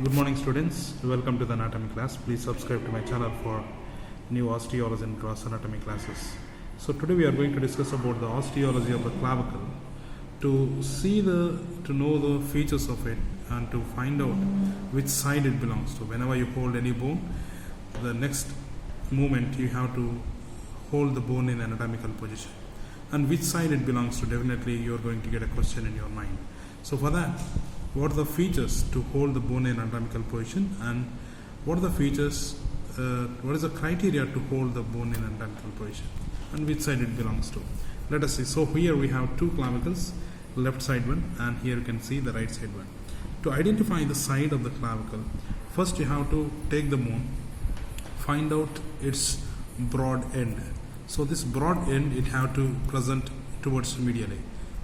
Good morning students, welcome to the anatomy class. Please subscribe to my channel for new osteology and gross anatomy classes. So today we are going to discuss about the osteology of the clavicle to know the features of it and to find out which side it belongs to. Whenever you hold any bone, the next moment you have to hold the bone in anatomical position, and which side it belongs to. Definitely you are going to get a question in your mind. So for that, what are the features to hold the bone in anatomical position, and what are the features, what is the criteria to hold the bone in anatomical position, and which side it belongs to. Let us see. So here we have two clavicles, left side one, and here you can see the right side one. To identify the side of the clavicle, first you have to take the bone, find out its broad end. So this broad end it have to present towards medially.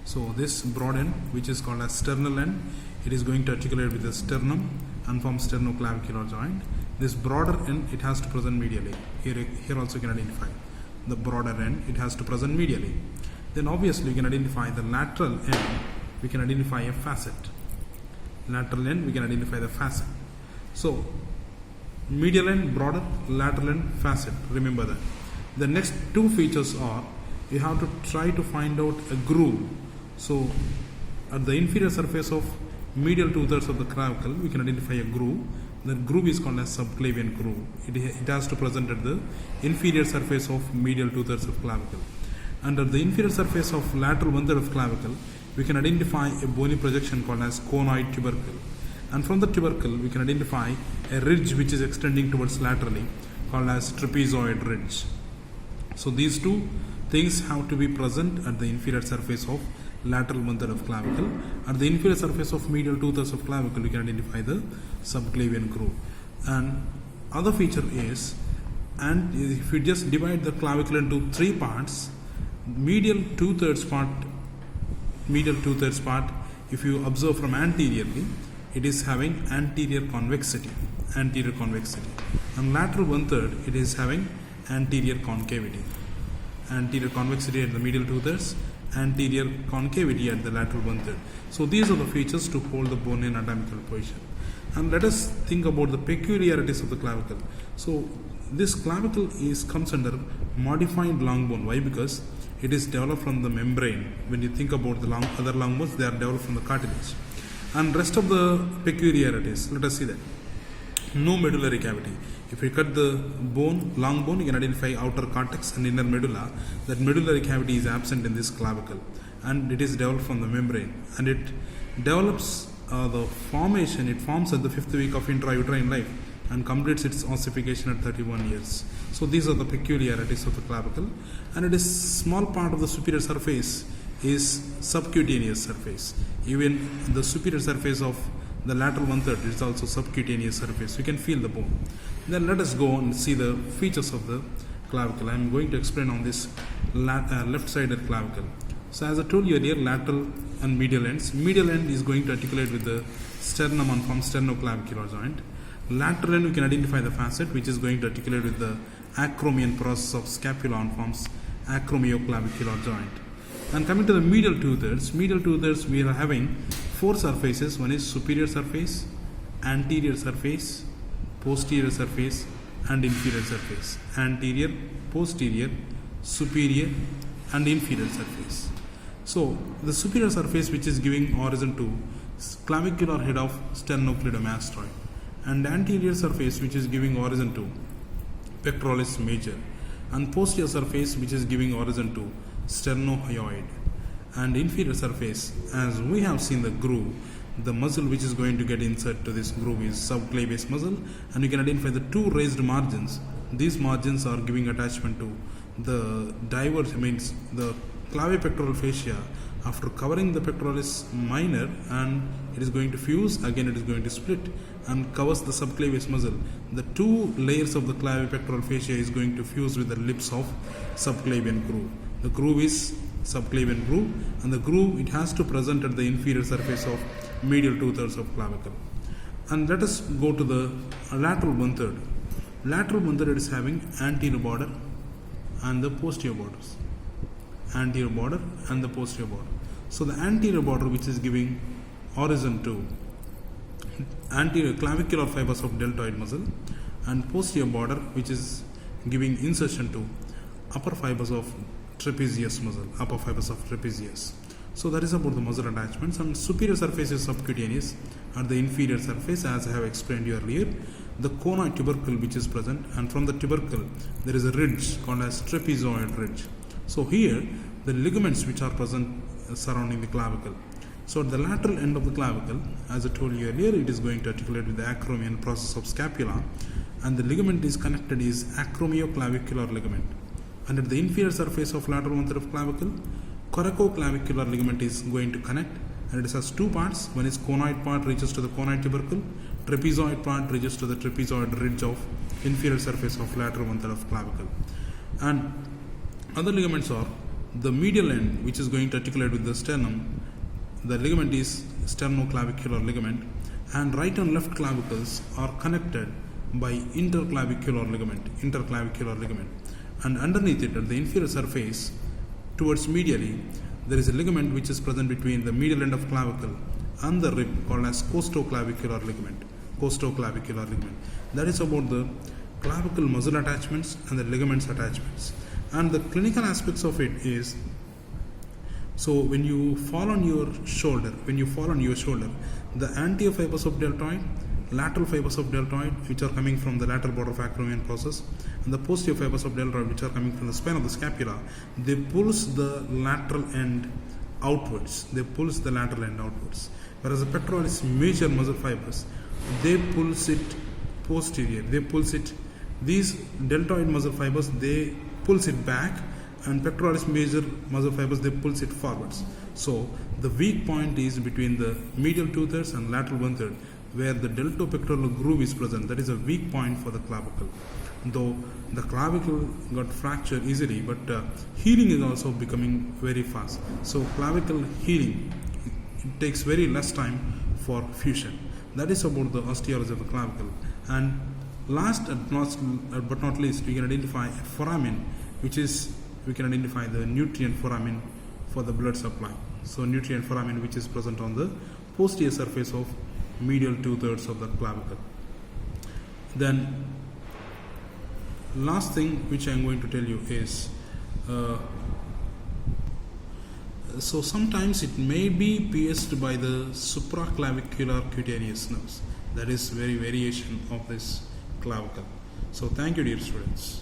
So this broad end, which is called as sternal end, it is going to articulate with the sternum and form sternoclavicular joint. This broader end, it has to present medially. Here also you can identify the broader end, it has to present medially. Then obviously you can identify the lateral end, we can identify a facet. Lateral end, we can identify the facet. So medial end, broader, lateral end, facet, remember that. The next two features are, you have to try to find out a groove. So at the inferior surface of medial 2/3 of the clavicle, we can identify a groove. The groove is called as subclavian groove. It has to present at the inferior surface of medial 2/3 of clavicle. Under the inferior surface of lateral 1/3 of clavicle, we can identify a bony projection called as conoid tubercle. And from the tubercle, we can identify a ridge which is extending towards laterally called as trapezoid ridge. So these two things have to be present at the inferior surface of lateral 1/3 of clavicle. At the inferior surface of medial 2/3 of clavicle, we can identify the subclavian groove. And other feature is, and if you just divide the clavicle into three parts, medial 2/3 part, if you observe from anteriorly, it is having anterior convexity, and lateral 1/3 it is having anterior concavity. Anterior convexity at the medial 2/3, anterior concavity at the lateral 1/3. So these are the features to hold the bone in anatomical position. And let us think about the peculiarities of the clavicle. So this clavicle comes under modified long bone. Why? Because it is developed from the membrane. When you think about the other long bones, they are developed from the cartilage. And rest of the peculiarities, let us see that. No medullary cavity. If you cut the bone, long bone, you can identify outer cortex and inner medulla. That medullary cavity is absent in this clavicle, and it is developed from the membrane. And it develops the formation. It forms at the 5th week of intrauterine life and completes its ossification at 31 years. So these are the peculiarities of the clavicle. And it is small part of the superior surface is subcutaneous surface. Even the superior surface of the lateral 1/3 is also subcutaneous surface. You can feel the bone. Then let us go and see the features of the clavicle. I am going to explain on this left-sided clavicle. So as I told you earlier, lateral and medial ends. Medial end is going to articulate with the sternum and form sternoclavicular joint. Lateral end, we can identify the facet, which is going to articulate with the acromion process of scapula and forms acromioclavicular joint. And coming to the medial 2/3, we are having four surfaces. One is superior surface, anterior surface, posterior surface, and inferior surface. Anterior, posterior, superior, and inferior surface. So the superior surface, which is giving origin to clavicular head of sternocleidomastoid, and anterior surface, which is giving origin to pectoralis major, and posterior surface, which is giving origin to sternohyoid, and inferior surface, as we have seen the groove, the muscle which is going to get insert to this groove is subclavius muscle, and you can identify the two raised margins. These margins are giving attachment to the the clavipectoral fascia. After covering the pectoralis minor, and it is going to fuse, again it is going to split and covers the subclavius muscle. The two layers of the clavipectoral fascia is going to fuse with the lips of subclavian groove. The groove is subclavian groove, and the groove it has to present at the inferior surface of medial 2/3 of clavicle. And let us go to the lateral 1/3. Lateral 1/3 is having anterior border and the posterior borders. Anterior border and the posterior border. So the anterior border, which is giving origin to anterior clavicular fibers of deltoid muscle, and posterior border which is giving insertion to upper fibers of trapezius muscle, upper fibers of trapezius. So that is about the muscle attachments. And superior surface is subcutaneous, and the inferior surface, as I have explained you earlier, the conoid tubercle which is present, and from the tubercle there is a ridge called as trapezoid ridge. So here the ligaments which are present surrounding the clavicle. So at the lateral end of the clavicle, as I told you earlier, it is going to articulate with the acromion process of scapula, and the ligament is connected is acromioclavicular ligament. And at the inferior surface of lateral one third of clavicle, coracoclavicular ligament is going to connect, and it has two parts. One is conoid part reaches to the conoid tubercle, trapezoid part reaches to the trapezoid ridge of inferior surface of lateral one third of clavicle. And other ligaments are the medial end which is going to articulate with the sternum. The ligament is sternoclavicular ligament, and right and left clavicles are connected by interclavicular ligament. And underneath it, at the inferior surface towards medially, there is a ligament which is present between the medial end of clavicle and the rib called as costoclavicular ligament. That is about the clavicle muscle attachments and the ligaments attachments. And the clinical aspects of it is, so when you fall on your shoulder, the anterior fibers of deltoid, lateral fibers of deltoid which are coming from the lateral border of acromion process, and the posterior fibers of deltoid which are coming from the spine of the scapula, they pulse the lateral end outwards. Whereas the pectoralis major muscle fibers, they pulse it posterior. These deltoid muscle fibers, they pulse it back, and pectoralis major muscle fibers, they pulse it forwards. So the weak point is between the medial 2/3 and lateral 1/3, where the deltopectoral groove is present. That is a weak point for the clavicle. Though the clavicle got fractured easily, but healing is also becoming very fast. So clavicle healing, it takes very less time for fusion. That is about the osteology of the clavicle. And last but not least, we can identify a foramen, we can identify the nutrient foramen for the blood supply. So nutrient foramen which is present on the posterior surface of medial 2/3 of the clavicle. Then last thing which I am going to tell you is, so sometimes it may be pierced by the supraclavicular cutaneous nerves. That is very variation of this clavicle. So thank you, dear students.